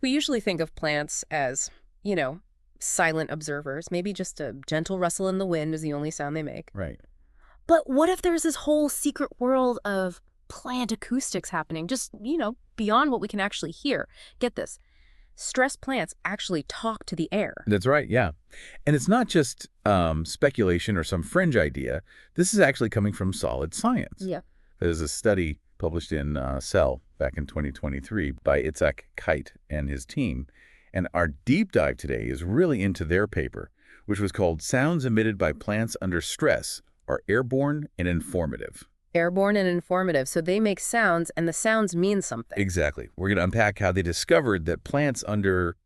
We usually think of plants as, silent observers. Maybe just a gentle rustle in the wind is the only sound they make. Right. But what if there's this whole secret world of plant acoustics happening, just, beyond what we can actually hear? Get this. Stressed plants actually talk to the air. That's right, yeah. And it's not just speculation or some fringe idea. This is actually coming from solid science. Yeah. There's a study published in Cell back in 2023 by Itzhak, Khait, and his team. And our deep dive today is really into their paper, which was called Sounds Emitted by Plants Under Stress Are Airborne and Informative. Airborne and informative. So they make sounds, and the sounds mean something. Exactly. We're going to unpack how they discovered that plants under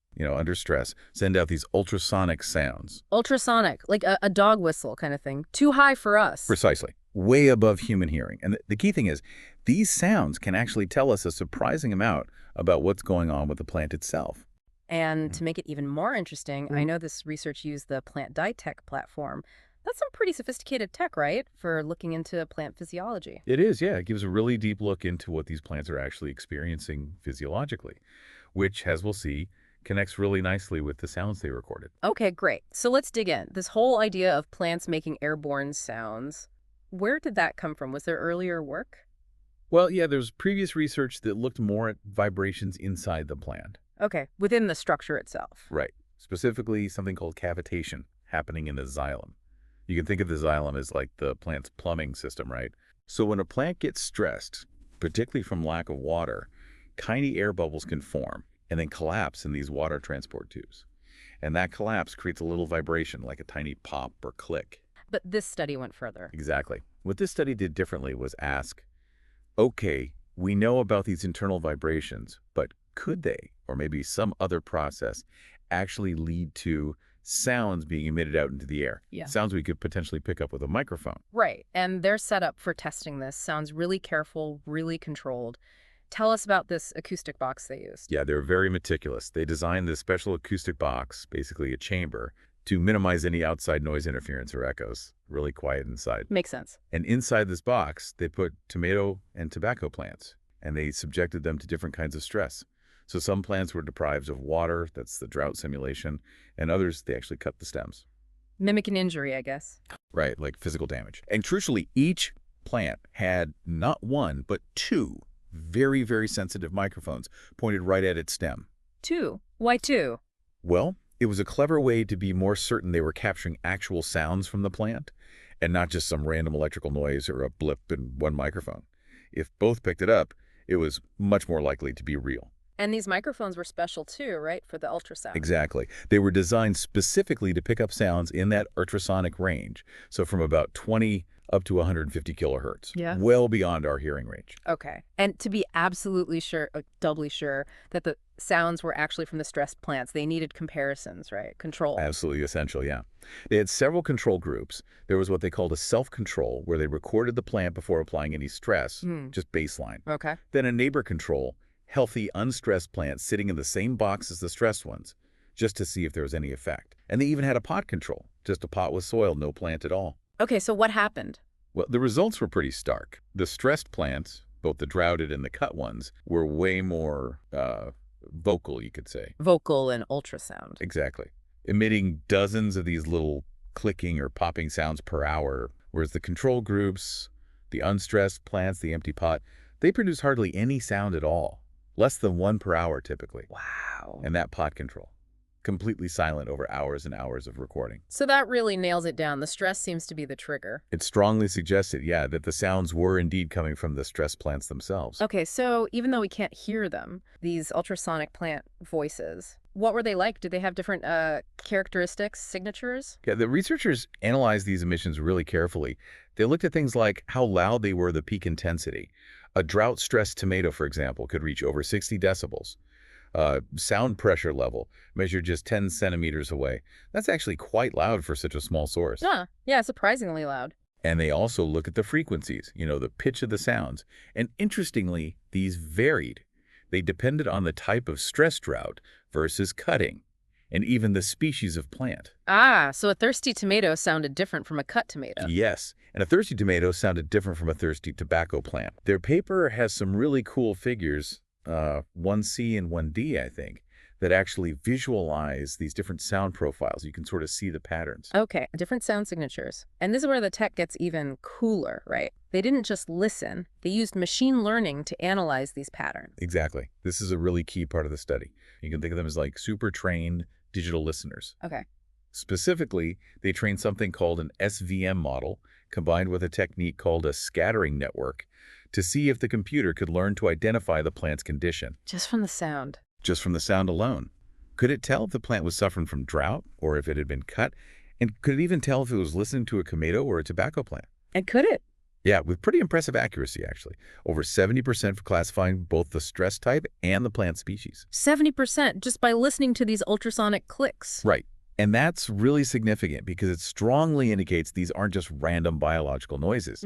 stress send out these ultrasonic sounds. Ultrasonic, like a dog whistle kind of thing. Too high for us. Precisely. Way above human hearing. And the key thing is, these sounds can actually tell us a surprising amount about what's going on with the plant itself. And to make it even more interesting, I know this research used the Plant-Ditech platform. That's some pretty sophisticated tech, right, for looking into plant physiology? It is, yeah. It gives a really deep look into what these plants are actually experiencing physiologically, which, as we'll see, connects really nicely with the sounds they recorded. Okay, great. So let's dig in. This whole idea of plants making airborne sounds, where did that come from? Was there earlier work? Well, yeah, there's previous research that looked more at vibrations inside the plant. Okay, within the structure itself. Right. Specifically, something called cavitation happening in the xylem. You can think of the xylem as like the plant's plumbing system, right? So when a plant gets stressed, particularly from lack of water, tiny air bubbles can form and then collapse in these water transport tubes. And that collapse creates a little vibration, like a tiny pop or click. But this study went further. Exactly. What this study did differently was ask, okay, we know about these internal vibrations, but could they, or maybe some other process, actually lead to sounds being emitted out into the air? Yeah. Sounds we could potentially pick up with a microphone. Right, and their setup for testing this sounds really careful, really controlled. Tell us about this acoustic box they used. Yeah, they're very meticulous. They designed this special acoustic box, basically a chamber, to minimize any outside noise interference or echoes. Really quiet inside. Makes sense. And inside this box, they put tomato and tobacco plants, and they subjected them to different kinds of stress. So some plants were deprived of water, that's the drought simulation, and others, they actually cut the stems. Mimic an injury, I guess. Right, like physical damage. And crucially, each plant had not one, but two very, very sensitive microphones pointed right at its stem. Two? Why two? Well, it was a clever way to be more certain they were capturing actual sounds from the plant and not just some random electrical noise or a blip in one microphone. If both picked it up, it was much more likely to be real. And these microphones were special too, right, for the ultrasound? Exactly. They were designed specifically to pick up sounds in that ultrasonic range, so from about 20 up to 150 kilohertz, well beyond our hearing range. Okay. And to be absolutely sure, doubly sure, that the sounds were actually from the stressed plants, they needed comparisons, right? Control. Absolutely essential, yeah. They had several control groups. There was what they called a self-control, where they recorded the plant before applying any stress, just baseline. Okay. Then a neighbor control, healthy, unstressed plants sitting in the same box as the stressed ones, just to see if there was any effect. And they even had a pot control, just a pot with soil, no plant at all. Okay, so what happened? Well, the results were pretty stark. The stressed plants, both the droughted and the cut ones, were way more vocal, you could say. Vocal and ultrasound. Exactly. Emitting dozens of these little clicking or popping sounds per hour, whereas the control groups, the unstressed plants, the empty pot, they produce hardly any sound at all. Less than one per hour, typically. Wow. And that pot control. Completely silent over hours and hours of recording. So that really nails it down. The stress seems to be the trigger. It strongly suggested, yeah, that the sounds were indeed coming from the stressed plants themselves. Okay, so even though we can't hear them, these ultrasonic plant voices, what were they like? Did they have different characteristics, signatures? Yeah, the researchers analyzed these emissions really carefully. They looked at things like how loud they were, the peak intensity. A drought-stressed tomato, for example, could reach over 60 decibels. Sound pressure level measured just 10 centimeters away. That's actually quite loud for such a small source. Yeah, surprisingly loud. And they also look at the frequencies, the pitch of the sounds. And interestingly, these varied. They depended on the type of stress drought versus cutting, and even the species of plant. Ah, so a thirsty tomato sounded different from a cut tomato. Yes, and a thirsty tomato sounded different from a thirsty tobacco plant. Their paper has some really cool figures, 1C and 1D, I think, that actually visualize these different sound profiles. You can sort of see the patterns. Okay, different sound signatures. And this is where the tech gets even cooler, right? They didn't just listen. They used machine learning to analyze these patterns. Exactly. This is a really key part of the study. You can think of them as like super trained digital listeners. Okay. Specifically, they trained something called an SVM model combined with a technique called a scattering network to see if the computer could learn to identify the plant's condition. Just from the sound. Just from the sound alone. Could it tell if the plant was suffering from drought or if it had been cut? And could it even tell if it was listening to a tomato or a tobacco plant? And could it? Yeah, with pretty impressive accuracy, actually. Over 70% for classifying both the stress type and the plant species. 70% just by listening to these ultrasonic clicks. Right. And that's really significant because it strongly indicates these aren't just random biological noises.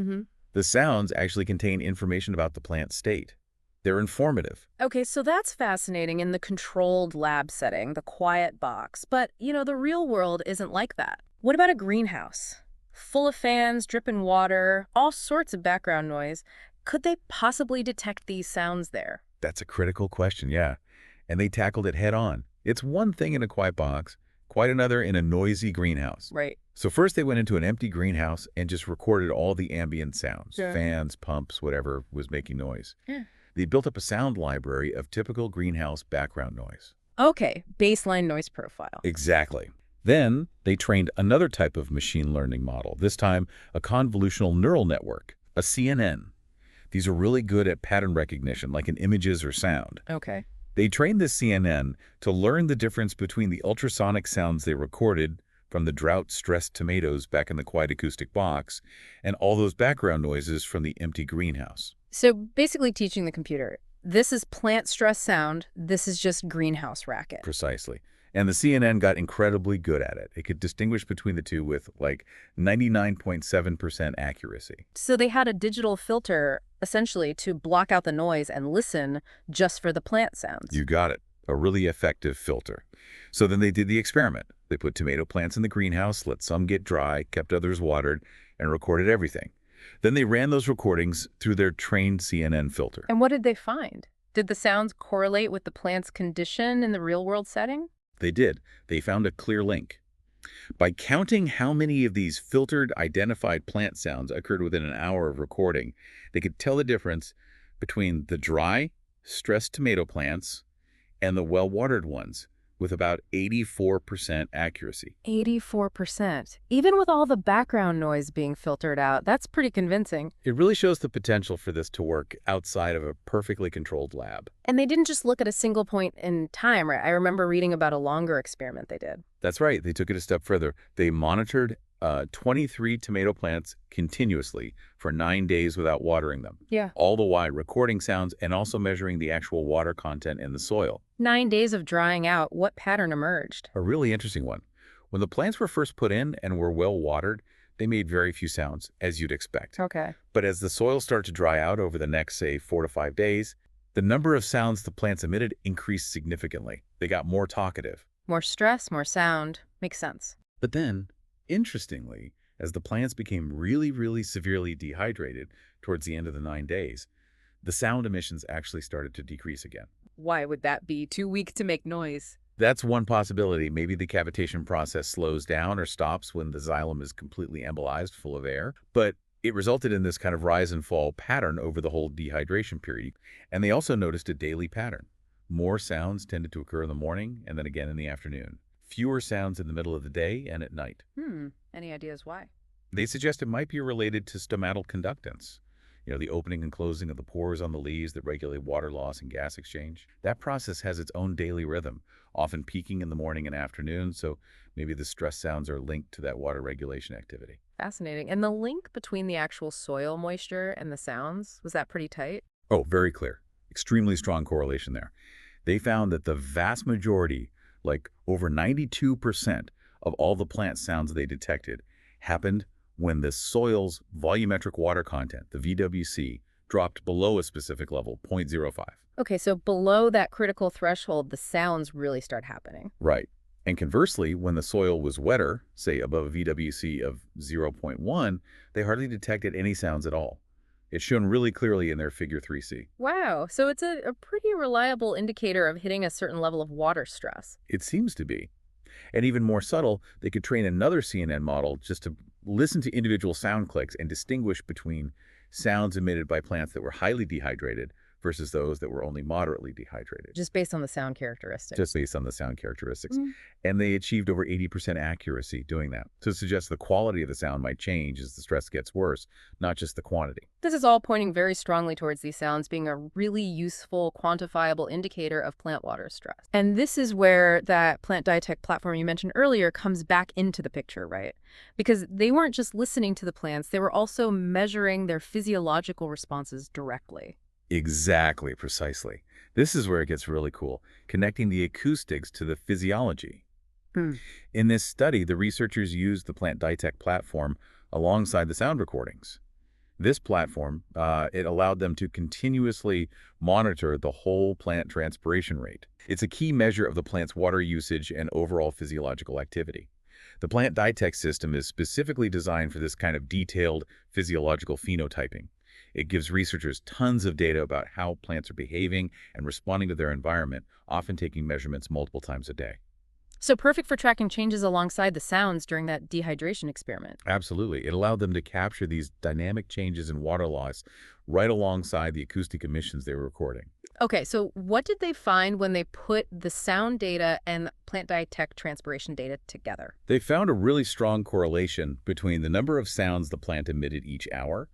The sounds actually contain information about the plant state. They're informative. Okay, so that's fascinating in the controlled lab setting, the quiet box. But, the real world isn't like that. What about a greenhouse? Full of fans, dripping water, all sorts of background noise. Could they possibly detect these sounds there? That's a critical question, yeah. And they tackled it head on. It's one thing in a quiet box, quite another in a noisy greenhouse. Right. So first they went into an empty greenhouse and just recorded all the ambient sounds, fans, pumps, whatever was making noise. They built up a sound library of typical greenhouse background noise. Okay, baseline noise profile. Exactly. Then they trained another type of machine learning model, this time a convolutional neural network, a CNN. These are really good at pattern recognition, like in images or sound. Okay. They trained this CNN to learn the difference between the ultrasonic sounds they recorded from the drought-stressed tomatoes back in the quiet acoustic box and all those background noises from the empty greenhouse. So basically teaching the computer, this is plant stress sound, this is just greenhouse racket. Precisely. And the CNN got incredibly good at it. It could distinguish between the two with like 99.7% accuracy. So they had a digital filter, essentially, to block out the noise and listen just for the plant sounds. You got it. A really effective filter. So then they did the experiment. They put tomato plants in the greenhouse, let some get dry, kept others watered, and recorded everything. Then they ran those recordings through their trained CNN filter. And what did they find? Did the sounds correlate with the plant's condition in the real-world setting? They did. They found a clear link. By counting how many of these filtered, identified plant sounds occurred within an hour of recording, they could tell the difference between the dry, stressed tomato plants and the well-watered ones, with about 84% accuracy. 84%. Even with all the background noise being filtered out, that's pretty convincing. It really shows the potential for this to work outside of a perfectly controlled lab. And they didn't just look at a single point in time, right? I remember reading about a longer experiment they did. That's right. They took it a step further. They monitored 23 tomato plants continuously for 9 days without watering them. Yeah. All the while recording sounds and also measuring the actual water content in the soil. 9 days of drying out, what pattern emerged? A really interesting one. When the plants were first put in and were well watered, they made very few sounds, as you'd expect. Okay. But as the soil started to dry out over the next, say, 4 to 5 days, the number of sounds the plants emitted increased significantly. They got more talkative. More stress, more sound. Makes sense. But then, interestingly, as the plants became really, really severely dehydrated towards the end of the 9 days, the sound emissions actually started to decrease again. Why would that be? Too weak to make noise? That's one possibility. Maybe the cavitation process slows down or stops when the xylem is completely embolized, full of air. But it resulted in this kind of rise and fall pattern over the whole dehydration period. And they also noticed a daily pattern. More sounds tended to occur in the morning and then again in the afternoon. Fewer sounds in the middle of the day and at night. Any ideas why? They suggest it might be related to stomatal conductance. The opening and closing of the pores on the leaves that regulate water loss and gas exchange. That process has its own daily rhythm, often peaking in the morning and afternoon, so maybe the stress sounds are linked to that water regulation activity. Fascinating. And the link between the actual soil moisture and the sounds, was that pretty tight? Oh, very clear. Extremely strong correlation there. They found that the vast majority, like over 92% of all the plant sounds they detected, happened when the soil's volumetric water content, the VWC, dropped below a specific level, 0.05. Okay, so below that critical threshold, the sounds really start happening. Right. And conversely, when the soil was wetter, say above a VWC of 0.1, they hardly detected any sounds at all. It's shown really clearly in their Figure 3C. Wow, so it's a pretty reliable indicator of hitting a certain level of water stress. It seems to be. And even more subtle, they could train another CNN model just to listen to individual sound clicks and distinguish between sounds emitted by plants that were highly dehydrated versus those that were only moderately dehydrated, Just based on the sound characteristics. just based on the sound characteristics. Mm. And they achieved over 80% accuracy doing that. So it suggests the quality of the sound might change as the stress gets worse, not just the quantity. This is all pointing very strongly towards these sounds being a really useful, quantifiable indicator of plant water stress. And this is where that Plant-Ditech platform you mentioned earlier comes back into the picture, right? Because they weren't just listening to the plants, they were also measuring their physiological responses directly. Exactly, precisely. This is where it gets really cool, connecting the acoustics to the physiology. Hmm. In this study, the researchers used the Plant-Ditech platform alongside the sound recordings. This platform, it allowed them to continuously monitor the whole plant transpiration rate. It's a key measure of the plant's water usage and overall physiological activity. The Plant-Ditech system is specifically designed for this kind of detailed physiological phenotyping. It gives researchers tons of data about how plants are behaving and responding to their environment, often taking measurements multiple times a day. So perfect for tracking changes alongside the sounds during that dehydration experiment. Absolutely. It allowed them to capture these dynamic changes in water loss right alongside the acoustic emissions they were recording. Okay, so what did they find when they put the sound data and Plant-Ditech transpiration data together? They found a really strong correlation between the number of sounds the plant emitted each hour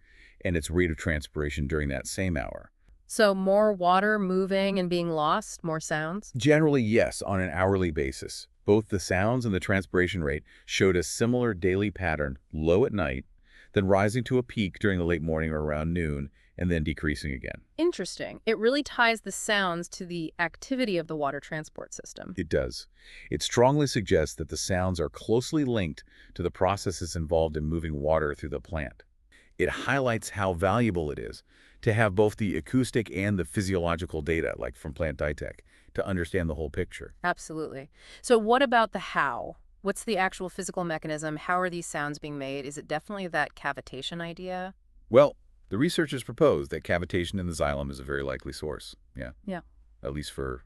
and its rate of transpiration during that same hour. So more water moving and being lost, more sounds? Generally, yes, on an hourly basis. Both the sounds and the transpiration rate showed a similar daily pattern, low at night, then rising to a peak during the late morning or around noon, and then decreasing again. Interesting. It really ties the sounds to the activity of the water transport system. It does. It strongly suggests that the sounds are closely linked to the processes involved in moving water through the plant. It highlights how valuable it is to have both the acoustic and the physiological data, like from Plant-Ditech, to understand the whole picture. Absolutely. So what about the how? What's the actual physical mechanism? How are these sounds being made? Is it definitely that cavitation idea? Well, the researchers proposed that cavitation in the xylem is a very likely source. Yeah. At least for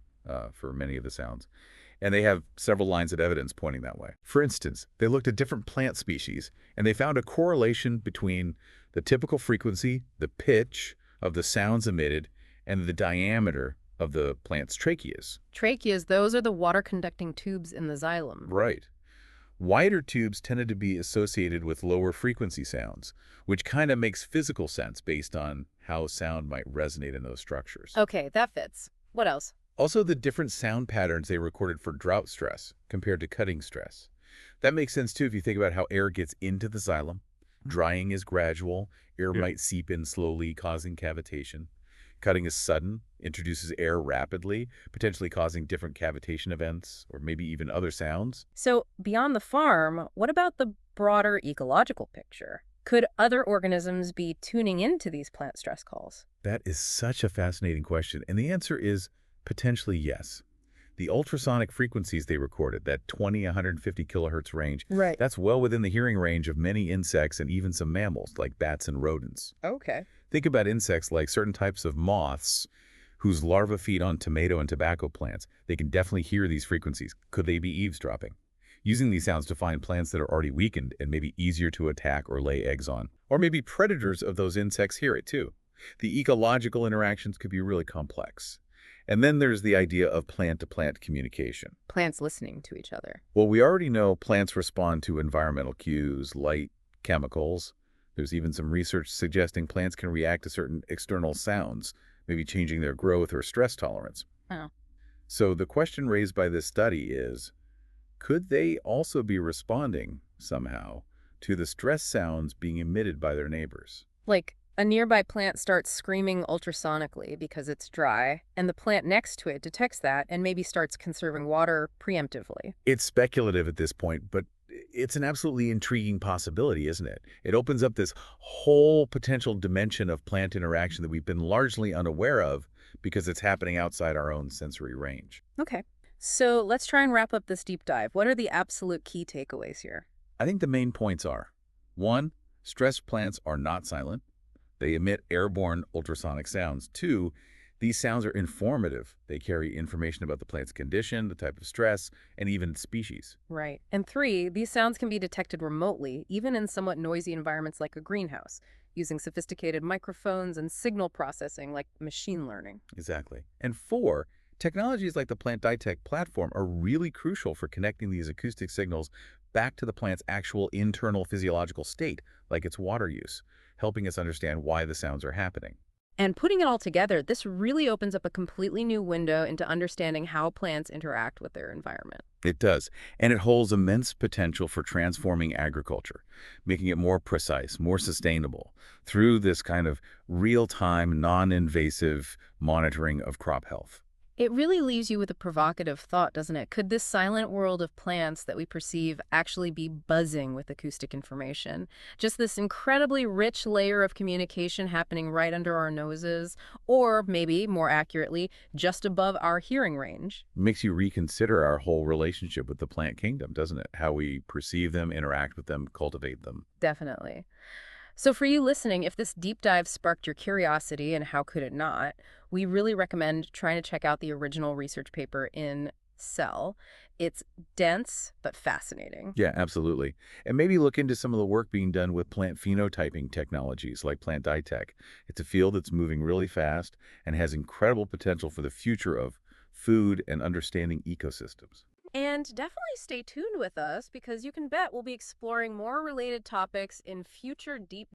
many of the sounds. And they have several lines of evidence pointing that way. For instance, they looked at different plant species, and they found a correlation between the typical frequency, the pitch of the sounds emitted, and the diameter of the plant's tracheas. Tracheas, those are the water-conducting tubes in the xylem. Right. Wider tubes tended to be associated with lower frequency sounds, which kind of makes physical sense based on how sound might resonate in those structures. Okay, that fits. What else? Also, the different sound patterns they recorded for drought stress compared to cutting stress. That makes sense, too, if you think about how air gets into the xylem. Drying is gradual. Air might seep in slowly, causing cavitation. Cutting is sudden, introduces air rapidly, potentially causing different cavitation events, or maybe even other sounds. So beyond the farm, what about the broader ecological picture? Could other organisms be tuning into these plant stress calls? That is such a fascinating question, and the answer is potentially yes. The ultrasonic frequencies they recorded, that 150 kilohertz range, Right. that's well within the hearing range of many insects and even some mammals, like bats and rodents. Okay. Think about insects like certain types of moths whose larvae feed on tomato and tobacco plants. They can definitely hear these frequencies. Could they be eavesdropping? Using these sounds to find plants that are already weakened and maybe easier to attack or lay eggs on. Or maybe predators of those insects hear it too. The ecological interactions could be really complex. And then there's the idea of plant-to-plant communication. Plants listening to each other. Well, we already know plants respond to environmental cues, light, chemicals. There's even some research suggesting plants can react to certain external sounds, maybe changing their growth or stress tolerance. Oh. So the question raised by this study is, could they also be responding somehow to the stress sounds being emitted by their neighbors? Like a nearby plant starts screaming ultrasonically because it's dry, and the plant next to it detects that and maybe starts conserving water preemptively. It's speculative at this point, but it's an absolutely intriguing possibility, isn't it? It opens up this whole potential dimension of plant interaction that we've been largely unaware of because it's happening outside our own sensory range. Okay. So let's try and wrap up this deep dive. What are the absolute key takeaways here? I think the main points are, 1, stressed plants are not silent. They emit airborne ultrasonic sounds. 2, these sounds are informative. They carry information about the plant's condition, the type of stress, and even its species. Right. And 3, these sounds can be detected remotely, even in somewhat noisy environments like a greenhouse, using sophisticated microphones and signal processing like machine learning. Exactly. And 4, technologies like the Plant-Ditech platform are really crucial for connecting these acoustic signals back to the plant's actual internal physiological state, like its water use, helping us understand why the sounds are happening. And putting it all together, this really opens up a completely new window into understanding how plants interact with their environment. It does, and it holds immense potential for transforming agriculture, making it more precise, more sustainable, through this kind of real-time, non-invasive monitoring of crop health. It really leaves you with a provocative thought, doesn't it? Could this silent world of plants that we perceive actually be buzzing with acoustic information? Just this incredibly rich layer of communication happening right under our noses, or maybe, more accurately, just above our hearing range? Makes you reconsider our whole relationship with the plant kingdom, doesn't it? How we perceive them, interact with them, cultivate them. Definitely. So for you listening, if this deep dive sparked your curiosity, and how could it not, we really recommend trying to check out the original research paper in Cell. It's dense but fascinating. Yeah, absolutely. And maybe look into some of the work being done with plant phenotyping technologies like Plant-Ditech. It's a field that's moving really fast and has incredible potential for the future of food and understanding ecosystems. And definitely stay tuned with us because you can bet we'll be exploring more related topics in future deep